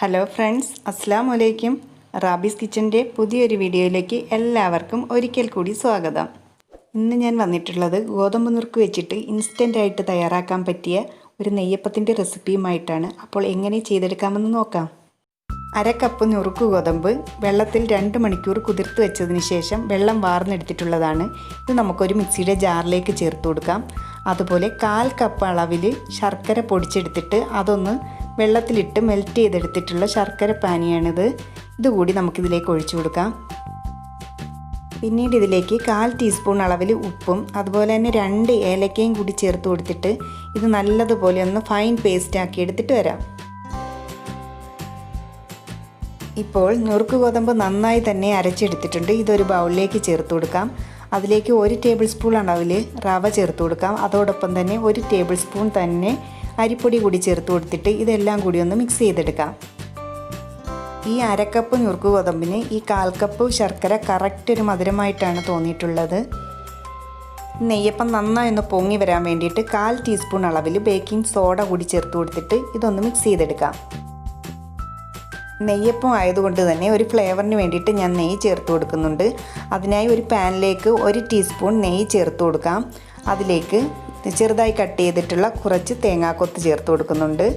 Hello friends, അസ്സലാമു അലൈക്കും. Rabies കിച്ചൻ്റെ പുതിയൊരു വീഡിയോയിലേക്ക് എല്ലാവർക്കും ഒരിക്കൽ കൂടി സ്വാഗതം. ഇന്ന് ഞാൻ വന്നിട്ടുള്ളത് ഗോതമ്പ് നുറുക്ക് വെച്ചിട്ട് ഇൻസ്റ്റൻ്റായിട്ട് തയ്യാറാക്കാൻ പറ്റിയ ഒരു നെയ്യപ്പത്തിൻ്റെ റെസിപ്പിയുമായിട്ടാണ്. അപ്പോൾ എങ്ങനെ ചെയ്തെടുക്കാമെന്ന് നോക്കാം. 1/2 കപ്പ് നുറുക്ക് ഗോതമ്പ് വെള്ളത്തിൽ 2 മണിക്കൂർ കുതിർത്ത് വെച്ചതിന് ശേഷം വെള്ളം വാർന്നെടുത്തിട്ടുള്ളതാണ്. ഇത് നമുക്കൊരു മിക്സിയുടെ ജാറിലേക്ക് ചേർത്ത് കൊടുക്കാം. അതുപോലെ 1/4 കപ്പ് അളവിൽ ശർക്കര പൊടിച്ചെടുത്തിട്ട് അതൊന്ന് വെള്ളത്തിലിട്ട് മെൽറ്റ് ചെയ്തെടുത്തിട്ടുള്ള ശർക്കര പാനിയാണിത്. ഇതുകൂടി നമുക്കിതിലേക്ക് ഒഴിച്ചു കൊടുക്കാം. പിന്നീട് ഇതിലേക്ക് 1/4 ടീസ്പൂൺ അളവിൽ ഉപ്പും അതുപോലെ തന്നെ 2 ഏലക്കയും കൂടി ചേർത്ത് കൊടുത്തിട്ട് ഇത് നല്ലതുപോലെ ഒന്ന് ഫൈൻ പേസ്റ്റ് ആക്കി എടുത്തിട്ട് വരാം. ഇപ്പോൾ നുറുക്ക് ഗോതമ്പ് നന്നായി തന്നെ അരച്ചെടുത്തിട്ടുണ്ട്. ഇതൊരു ബൗളിലേക്ക് ചേർത്ത് കൊടുക്കാം. അതിലേക്ക് 1 ടേബിൾ സ്പൂൺ അളവിൽ റവ ചേർത്ത് കൊടുക്കാം. അതോടൊപ്പം തന്നെ 1 ടേബിൾ സ്പൂൺ തന്നെ അരിപ്പൊടി കൂടി ചേർത്ത് കൊടുത്തിട്ട് ഇതെല്ലാം കൂടി ഒന്ന് മിക്സ് ചെയ്തെടുക്കാം. ഈ 1/2 കപ്പ് നുറുക്ക് ഗോതമ്പിന് ഈ 1/4 കപ്പ് ശർക്കര കറക്റ്റ് ഒരു മധുരമായിട്ടാണ് തോന്നിയിട്ടുള്ളത്. നെയ്യപ്പം നന്നായി ഒന്ന് പൊങ്ങി വരാൻ വേണ്ടിയിട്ട് 1/4 ടീസ്പൂൺ അളവിൽ ബേക്കിംഗ് സോഡ കൂടി ചേർത്ത് കൊടുത്തിട്ട് ഇതൊന്ന് മിക്സ് ചെയ്തെടുക്കാം. നെയ്യപ്പം ആയതുകൊണ്ട് തന്നെ ഒരു ഫ്ലേവറിന് വേണ്ടിയിട്ട് ഞാൻ നെയ്യ് ചേർത്ത് കൊടുക്കുന്നുണ്ട്. അതിനായി ഒരു പാനിലേക്ക് 1 ടീസ്പൂൺ നെയ്യ് ചേർത്ത് കൊടുക്കാം. അതിലേക്ക് ചെറുതായി കട്ട് ചെയ്തിട്ടുള്ള കുറച്ച് തേങ്ങാക്കൊത്ത് ചേർത്ത് കൊടുക്കുന്നുണ്ട്.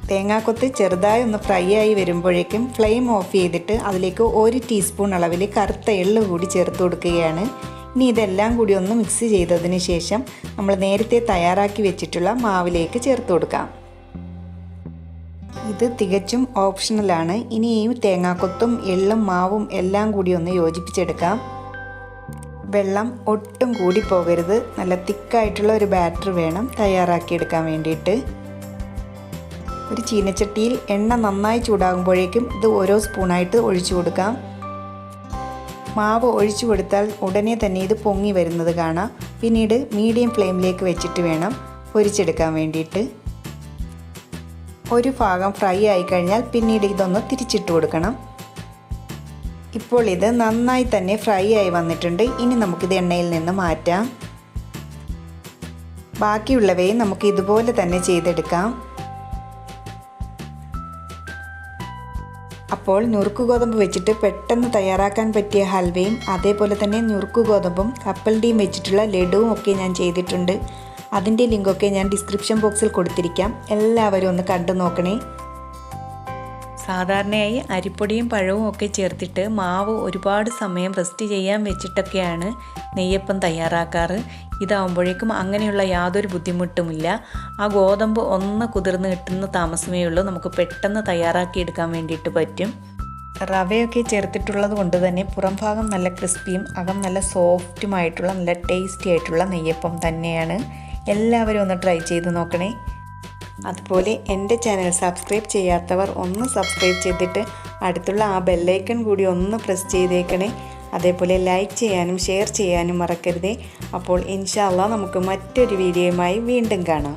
തേങ്ങാക്കൊത്ത് ചെറുതായി ഒന്ന് ഫ്രൈ ആയി വരുമ്പോഴേക്കും ഫ്ലെയിം ഓഫ് ചെയ്തിട്ട് അതിലേക്ക് 1 ടീസ്പൂൺ അളവിൽ കറുത്ത എള്ള് കൂടി ചേർത്ത് കൊടുക്കുകയാണ്. ഇനി ഇതെല്ലാം കൂടി ഒന്ന് മിക്സ് ചെയ്തതിന് ശേഷം നമ്മൾ നേരത്തെ തയ്യാറാക്കി വെച്ചിട്ടുള്ള മാവിലേക്ക് ചേർത്ത് കൊടുക്കാം. ഇത് തികച്ചും ഓപ്ഷണലാണ്. ഇനി ഈ തേങ്ങാക്കൊത്തും എള്ളും മാവും എല്ലാം കൂടി ഒന്ന് യോജിപ്പിച്ചെടുക്കാം. വെള്ളം ഒട്ടും കൂടി പോകരുത്. നല്ല തിക്കായിട്ടുള്ള ഒരു ബാറ്റർ വേണം തയ്യാറാക്കിയെടുക്കാൻ വേണ്ടിയിട്ട്. ഒരു ചീനച്ചട്ടിയിൽ എണ്ണ നന്നായി ചൂടാകുമ്പോഴേക്കും ഇത് ഓരോ സ്പൂണായിട്ട് ഒഴിച്ചു കൊടുക്കാം. മാവ് ഒഴിച്ചു കൊടുത്താൽ ഉടനെ തന്നെ ഇത് പൊങ്ങി വരുന്നത് കാണാം. പിന്നീട് മീഡിയം ഫ്ലെയിമിലേക്ക് വെച്ചിട്ട് വേണം പൊരിച്ചെടുക്കാൻ വേണ്ടിയിട്ട്. ഒരു ഭാഗം ഫ്രൈ ആയി കഴിഞ്ഞാൽ പിന്നീട് ഇതൊന്ന് തിരിച്ചിട്ട് കൊടുക്കണം. ഇപ്പോൾ ഇത് നന്നായി തന്നെ ഫ്രൈ ആയി വന്നിട്ടുണ്ട്. ഇനി നമുക്കിത് എണ്ണയിൽ നിന്ന് മാറ്റാം. ബാക്കിയുള്ളവയും നമുക്ക് ഇതുപോലെ തന്നെ ചെയ്തെടുക്കാം. അപ്പോൾ നുറുക്ക് ഗോതമ്പ് വെച്ചിട്ട് പെട്ടെന്ന് തയ്യാറാക്കാൻ പറ്റിയ ഹൽവയും അതേപോലെ തന്നെ നുറുക്ക് ഗോതമ്പും കപ്പലണ്ടിയും വെച്ചിട്ടുള്ള ലഡുവും ഒക്കെ ഞാൻ ചെയ്തിട്ടുണ്ട്. അതിൻ്റെ ലിങ്കൊക്കെ ഞാൻ ഡിസ്ക്രിപ്ഷൻ ബോക്സിൽ കൊടുത്തിരിക്കാം. എല്ലാവരും ഒന്ന് കണ്ടു നോക്കണേ. സാധാരണയായി അരിപ്പൊടിയും പഴവും ഒക്കെ ചേർത്തിട്ട് മാവ് ഒരുപാട് സമയം റെസ്റ്റ് ചെയ്യാൻ വെച്ചിട്ടൊക്കെയാണ് നെയ്യപ്പം തയ്യാറാക്കാറ്. ഇതാവുമ്പോഴേക്കും അങ്ങനെയുള്ള യാതൊരു ബുദ്ധിമുട്ടുമില്ല. ആ ഗോതമ്പ് ഒന്ന് കുതിർന്ന് കിട്ടുന്ന താമസമേ ഉള്ളൂ. നമുക്ക് പെട്ടെന്ന് തയ്യാറാക്കി എടുക്കാൻ വേണ്ടിയിട്ട് പറ്റും. റവയൊക്കെ ചേർത്തിട്ടുള്ളത് കൊണ്ട് തന്നെ പുറം ഭാഗം നല്ല ക്രിസ്പിയും അകം നല്ല സോഫ്റ്റുമായിട്ടുള്ള നല്ല ടേസ്റ്റി ആയിട്ടുള്ള നെയ്യപ്പം തന്നെയാണ്. എല്ലാവരും ഒന്ന് ട്രൈ ചെയ്ത് നോക്കണേ. അതുപോലെ എൻ്റെ ചാനൽ സബ്സ്ക്രൈബ് ചെയ്യാത്തവർ ഒന്ന് സബ്സ്ക്രൈബ് ചെയ്തിട്ട് അടുത്തുള്ള ആ ബെല്ലൈക്കൺ കൂടി ഒന്ന് പ്രസ് ചെയ്തേക്കണേ. അതേപോലെ ലൈക്ക് ചെയ്യാനും ഷെയർ ചെയ്യാനും മറക്കരുതേ. അപ്പോൾ ഇൻഷാ അല്ലാഹ് നമുക്ക് മറ്റൊരു വീഡിയോയുമായി വീണ്ടും കാണാം.